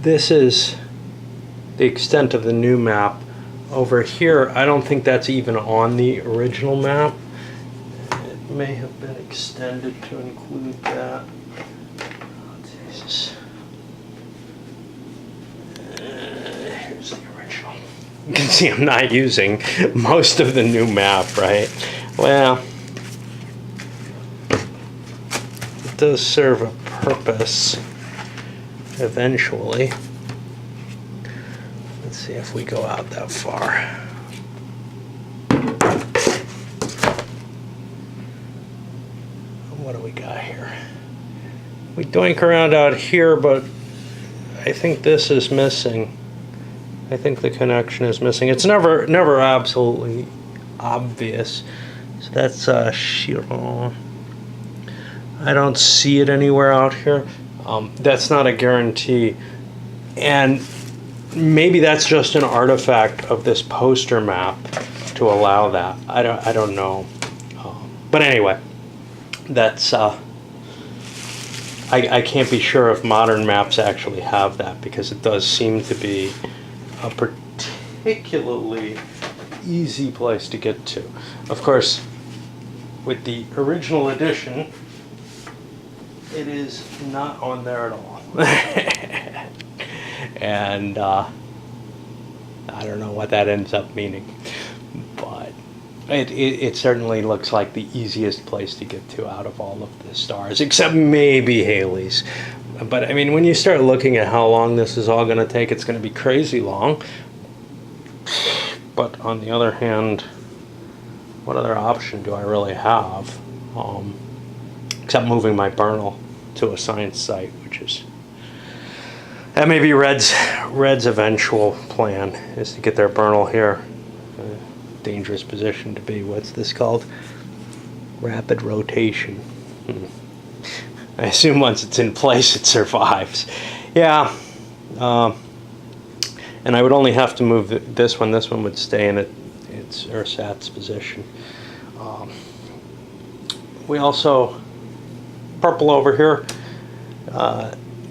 this is the extent of the new map. Over here, I don't think that's even on the original map. It may have been extended to include that. Oh, Jesus. Here's the original. You can see I'm not using most of the new map, right? Well, it does serve a purpose eventually. Let's see if we go out that far. What do we got here? We doink around out here, but I think this is missing. I think the connection is missing. It's never absolutely obvious. So that's Chiron. I don't see it anywhere out here. That's not a guarantee. And maybe that's just an artifact of this poster map to allow that. I don't know. But anyway, that's I can't be sure if modern maps actually have that, because it does seem to be a particularly easy place to get to. Of course, with the original edition, it is not on there at all. And I don't know what that ends up meaning, but It certainly looks like the easiest place to get to out of all of the stars, except maybe Halley's. But I mean, when you start looking at how long this is all going to take, it's going to be crazy long. But on the other hand, what other option do I really have? Except moving my Bernal to a science site, which is... That may be Red's eventual plan, is to get their Bernal here. Dangerous position to be. What's this called? Rapid rotation. I assume once it's in place, it survives. Yeah. And I would only have to move this one. This one would stay in its ersatz position. We also, purple over here,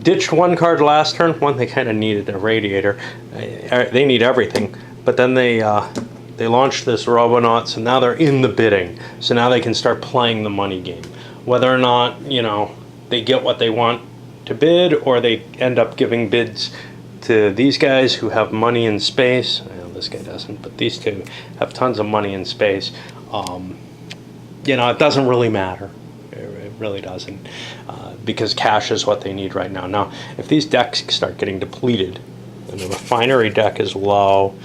ditched one card last turn. One, they kind of needed a radiator. They need everything. But then they launched this Robonaut, so now they're in the bidding. So now they can start playing the money game. Whether or not, you know, they get what they want to bid, or they end up giving bids to these guys who have money and space. Well, this guy doesn't, but these two have tons of money and space. You know, it doesn't really matter. It really doesn't, because cash is what they need right now. Now, if these decks start getting depleted, and the refinery deck is low,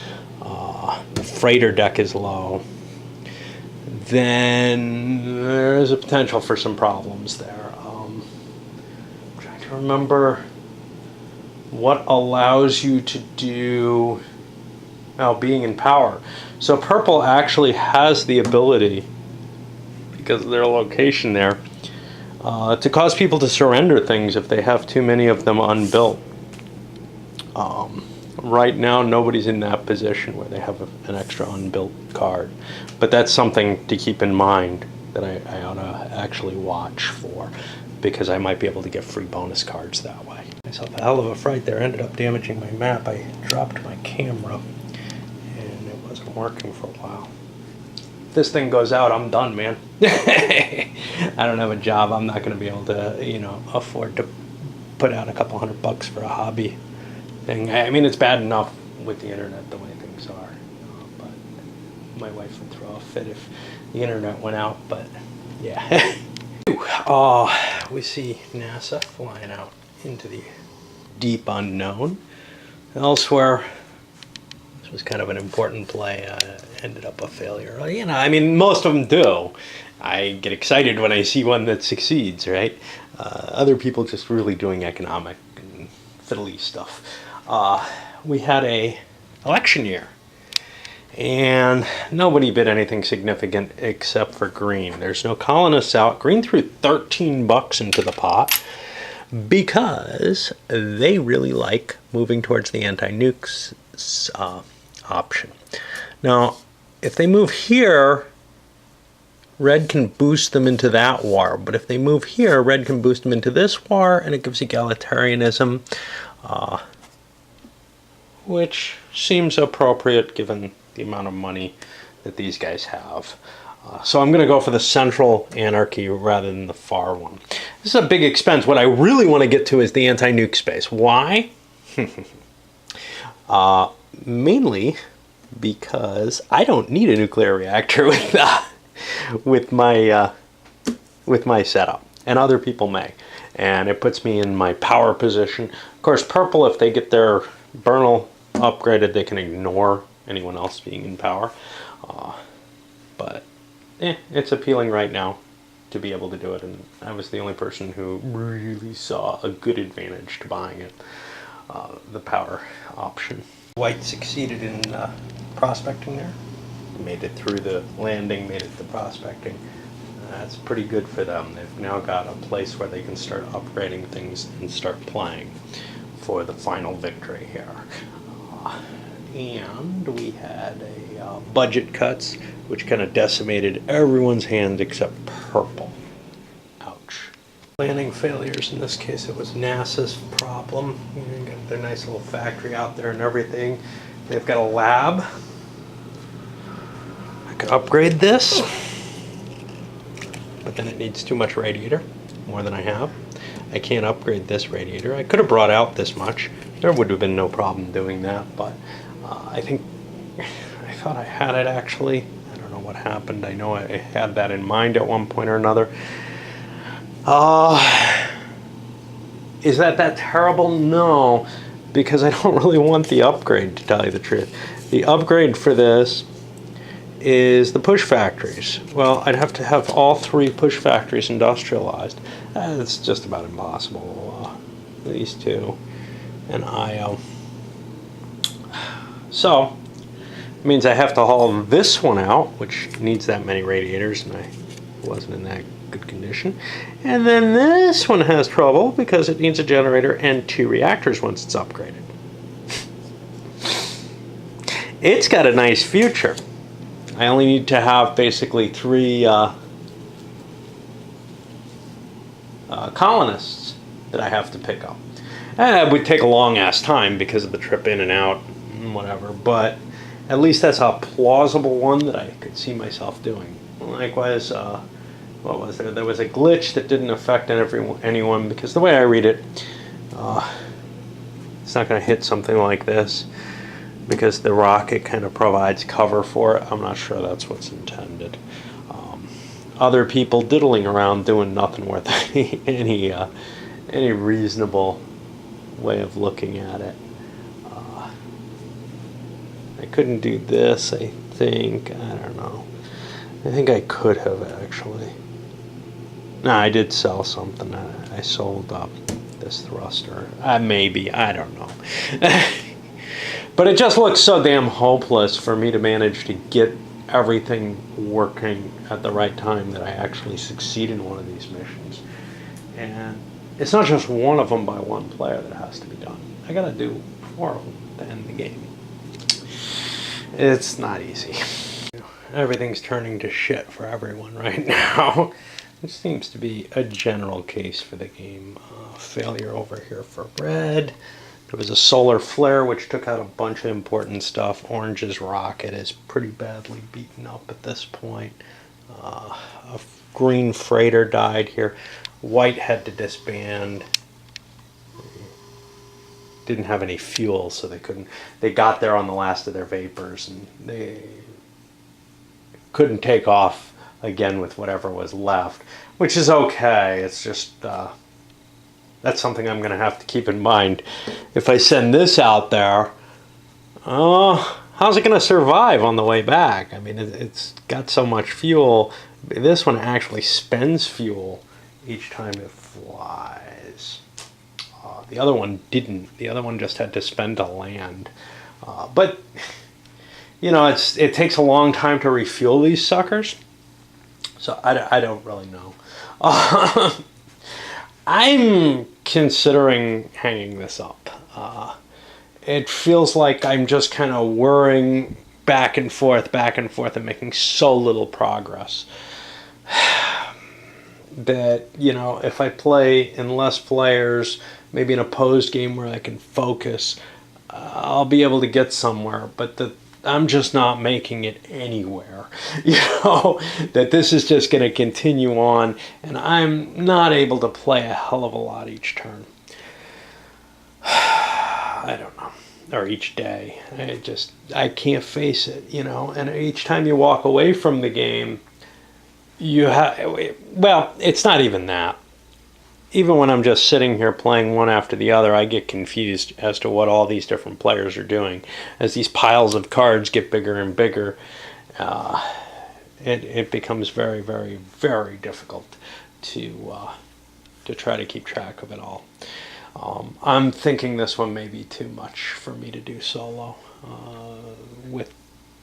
the freighter deck is low, then there is a potential for some problems there. I'm trying to remember what allows you to do being in power. So purple actually has the ability, because of their location there, to cause people to surrender things if they have too many of them unbuilt. Right now, nobody's in that position where they have an extra unbuilt card. But that's something to keep in mind that I ought to actually watch for, because I might be able to get free bonus cards that way. Myself a hell of a fright there. Ended up damaging my map. I dropped my camera, and it wasn't working for a while. If this thing goes out, I'm done, man. I don't have a job. I'm not going to be able to, you know, afford to put out a couple $100 for a hobby thing. I mean, it's bad enough with the internet the way things are, but my wife would throw a fit if the internet went out. But yeah. We see NASA flying out into the deep unknown. Elsewhere, this was kind of an important play. Ended up a failure. You know, I mean, most of them do. I get excited when I see one that succeeds, right? Other people just really doing economic and fiddly stuff. We had a election year, and nobody bid anything significant except for green. There's no colonists out. Green threw $13 into the pot because they really like moving towards the anti-nukes option. Now, if they move here, red can boost them into that war. But if they move here, red can boost them into this war, and it gives egalitarianism, which seems appropriate given the amount of money that these guys have. So I'm going to go for the central anarchy rather than the far one. This is a big expense. What I really want to get to is the anti-nuke space. Why? Mainly because I don't need a nuclear reactor with my setup, and other people may, and it puts me in my power position. Of course, purple, if they get their Bernal upgraded, they can ignore anyone else being in power. But it's appealing right now to be able to do it, and I was the only person who really saw a good advantage to buying it, the power option. White succeeded in prospecting there. Made it through the landing, made it to prospecting. That's pretty good for them. They've now got a place where they can start upgrading things and start playing for the final victory here. And we had a budget cuts, which kind of decimated everyone's hand except purple. Ouch. Planning failures. In this case, it was NASA's problem. You know, got their nice little factory out there and everything. They've got a lab. I could upgrade this, but then it needs too much radiator, more than I have. I can't upgrade this radiator. I could have brought out this much. There would have been no problem doing that, but I thought I had it actually. I don't know what happened. I know I had that in mind at one point or another. Is that terrible? No, because I don't really want the upgrade, to tell you the truth. The upgrade for this is the push factories. Well, I'd have to have all 3 push factories industrialized. It's just about impossible. These 2 and IO. So, it means I have to haul this one out, which needs that many radiators, and I wasn't in that good condition. And then this one has trouble because it needs a generator and 2 reactors once it's upgraded. It's got a nice future. I only need to have basically 3 colonists that I have to pick up. It would take a long ass time because of the trip in and out and whatever, but at least that's a plausible one that I could see myself doing. Likewise, what was there? There was a glitch that didn't affect anyone because the way I read it, it's not going to hit something like this because the rocket kind of provides cover for it. I'm not sure that's what's intended. Other people diddling around doing nothing worth any reasonable way of looking at it. I couldn't do this, I think. I don't know. I think I could have, actually. No, I did sell something. I sold this thruster. Maybe. I don't know. But it just looks so damn hopeless for me to manage to get everything working at the right time that I actually succeed in one of these missions. And it's not just one of them by one player that has to be done. I gotta do 4 of them to end the game. It's not easy. Everything's turning to shit for everyone right now. It seems to be a general case for the game. Failure over here for red. There was a solar flare which took out a bunch of important stuff. Orange's rocket is pretty badly beaten up at this point. A green freighter died here. White had to disband. Didn't have any fuel, so they got there on the last of their vapors, and they couldn't take off again with whatever was left, which is okay. It's just that's something I'm going to have to keep in mind. If I send this out there, how's it going to survive on the way back? I mean, it's got so much fuel. This one actually spends fuel each time it flies. The other one didn't. The other one just had to spend to land. But, you know, it takes a long time to refuel these suckers. So I don't really know. I'm considering hanging this up. It feels like I'm just kind of whirring back and forth, and making so little progress. That, you know, if I play in less players, maybe an opposed game where I can focus, I'll be able to get somewhere, but I'm just not making it anywhere. You know, that this is just going to continue on, and I'm not able to play a hell of a lot each turn. I don't know. Or each day. I can't face it, you know, and each time you walk away from the game, well, it's not even that. Even when I'm just sitting here playing one after the other, I get confused as to what all these different players are doing. As these piles of cards get bigger and bigger, it becomes very, very, very difficult to try to keep track of it all. I'm thinking this one may be too much for me to do solo with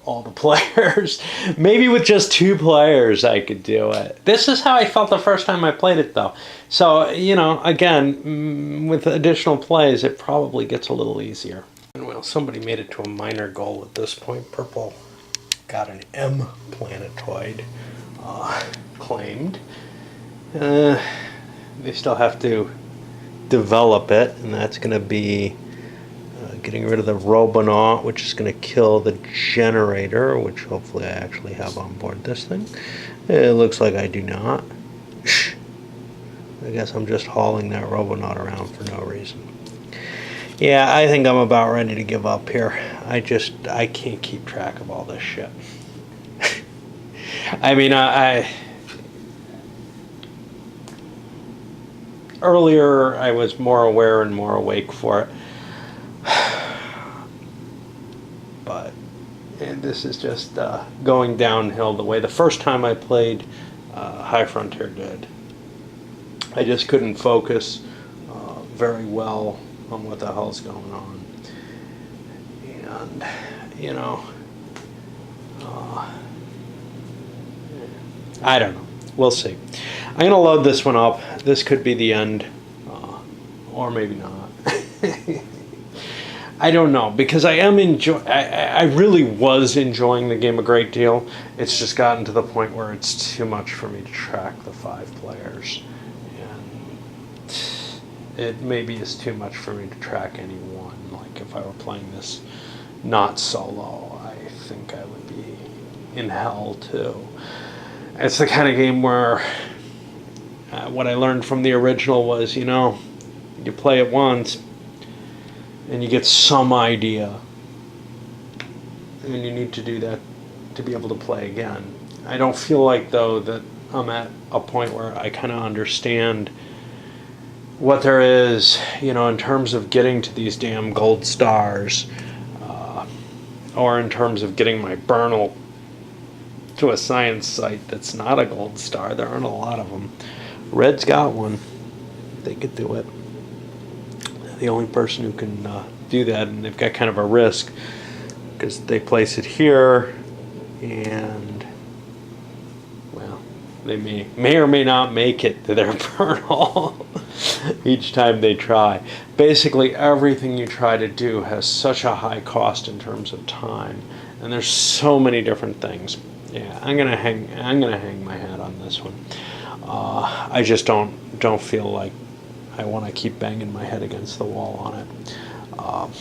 all the players. Maybe with just 2 players I could do it. This is how I felt the first time I played it, though. So, you know, again, with additional plays, it probably gets a little easier. Well, somebody made it to a minor goal at this point. Purple got an M planetoid claimed. They still have to develop it, and that's going to be getting rid of the Robonaut, which is going to kill the generator, which hopefully I actually have on board this thing. It looks like I do not. I guess I'm just hauling that Robonaut around for no reason. Yeah, I think I'm about ready to give up here. I can't keep track of all this shit. I mean, earlier I was more aware and more awake for it, but and this is just going downhill the way the first time I played High Frontier did. I just couldn't focus very well on what the hell's going on, and you know, I don't know. We'll see. I'm gonna load this one up. This could be the end, or maybe not. I don't know, because I really was enjoying the game a great deal. It's just gotten to the point where it's too much for me to track the 5 players, and it maybe is too much for me to track any one. Like if I were playing this not solo, I think I would be in hell too. It's the kind of game where what I learned from the original was, you know, you play it once and you get some idea, and you need to do that to be able to play again. I don't feel like, though, that I'm at a point where I kind of understand what there is, you know, in terms of getting to these damn gold stars, or in terms of getting my Bernal to a science site that's not a gold star. There aren't a lot of them. Red's got one. They could do it. The only person who can do that, and they've got kind of a risk because they place it here, and well, they may or may not make it to their Bernal each time they try. Basically, everything you try to do has such a high cost in terms of time, and there's so many different things. Yeah, I'm gonna hang my hat on this one. I just don't feel like I want to keep banging my head against the wall on it. All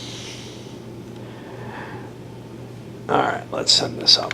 right, let's send this up.